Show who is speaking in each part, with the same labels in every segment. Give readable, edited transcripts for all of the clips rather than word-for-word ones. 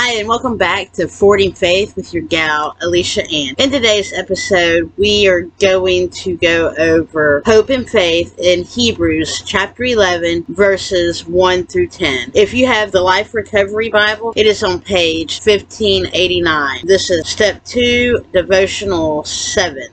Speaker 1: Hi, and welcome back to Forwarding Faith with your gal, Alicia Ann. In today's episode, we are going to go over hope and faith in Hebrews chapter 11, verses 1 through 10. If you have the Life Recovery Bible, it is on page 1589. This is Step 2 Devotional 7.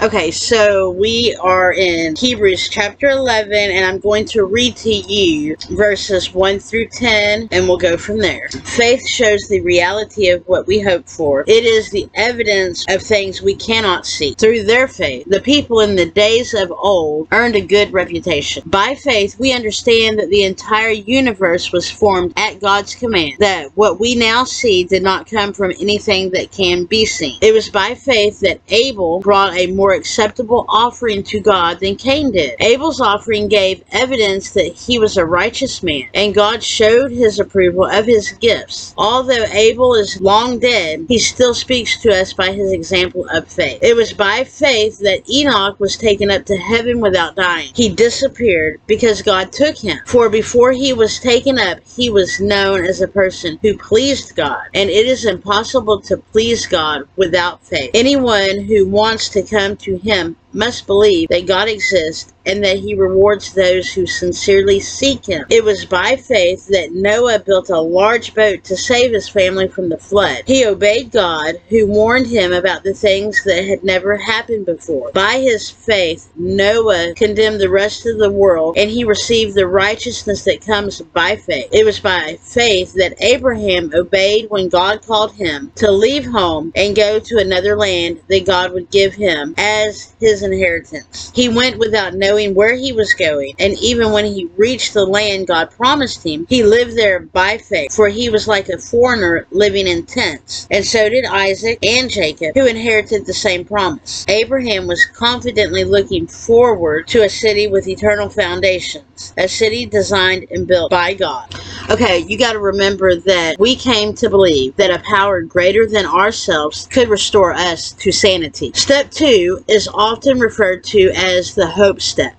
Speaker 1: Okay, so we are in Hebrews chapter 11, and I'm going to read to you verses 1 through 10, and we'll go from there. Faith shows the reality of what we hope for. It is the evidence of things we cannot see. Through their faith, the people in the days of old earned a good reputation. By faith, we understand that the entire universe was formed at God's command, that what we now see did not come from anything that can be seen. It was by faith that Abel brought a more acceptable offering to God than Cain did. Abel's offering gave evidence that he was a righteous man, and God showed his approval of his gifts. Although Abel is long dead, he still speaks to us by his example of faith. It was by faith that Enoch was taken up to heaven without dying. He disappeared because God took him. For before he was taken up, he was known as a person who pleased God, and it is impossible to please God without faith. Anyone who wants to come to him must believe that God exists and that he rewards those who sincerely seek him. It was by faith that Noah built a large boat to save his family from the flood. He obeyed God, who warned him about the things that had never happened before. By his faith, Noah condemned the rest of the world, and he received the righteousness that comes by faith. It was by faith that Abraham obeyed when God called him to leave home and go to another land that God would give him as his inheritance. He went without knowing where he was going, and even when he reached the land God promised him, he lived there by faith, for he was like a foreigner living in tents. And so did Isaac and Jacob, who inherited the same promise. Abraham was confidently looking forward to a city with eternal foundations, a city designed and built by God. Okay, you got to remember that we came to believe that a power greater than ourselves could restore us to sanity. Step 2 is often referred to as the hope step.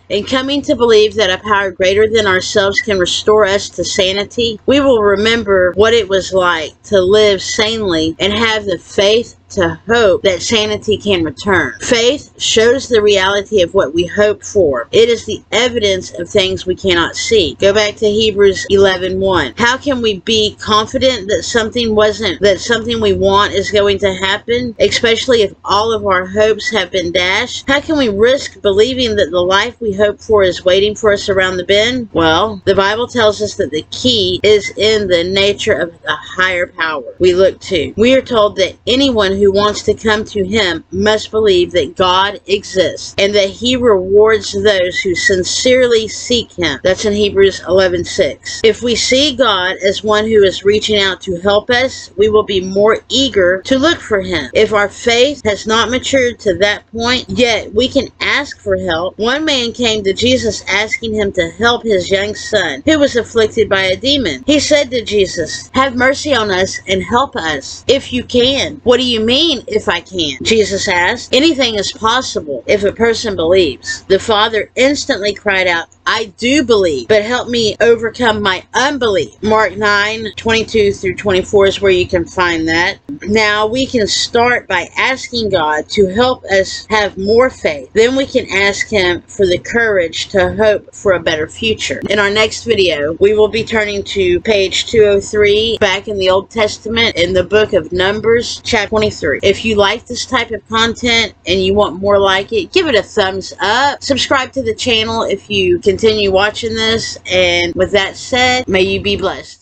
Speaker 1: In coming to believe that a power greater than ourselves can restore us to sanity, we will remember what it was like to live sanely and have the faith to hope that sanity can return. Faith shows the reality of what we hope for. It is the evidence of things we cannot see. Go back to Hebrews 11:1. How can we be confident that something we want is going to happen, especially if all of our hopes have been dashed? How can we risk believing that the life we hope for is waiting for us around the bend? Well, the Bible tells us that the key is in the nature of a higher power we look to. We are told that anyone who wants to come to him must believe that God exists and that he rewards those who sincerely seek him. That's in Hebrews 11:6. If we see God as one who is reaching out to help us, we will be more eager to look for him. If our faith has not matured to that point, yet we can ask for help. One man came to Jesus asking him to help his young son, who was afflicted by a demon. He said to Jesus, "Have mercy on us and help us, if you can." "What do you mean, if I can?" Jesus asked. "Anything is possible if a person believes." The father instantly cried out, "I do believe, but help me overcome my unbelief." Mark 9:22 through 24 is where you can find that. Now we can start by asking God to help us have more faith. Then we can ask him for the courage to hope for a better future. In our next video, we will be turning to page 203 back in the Old Testament in the book of Numbers, chapter 23. If you like this type of content and you want more like it, give it a thumbs up. Subscribe to the channel if you continue watching this. And with that said, may you be blessed.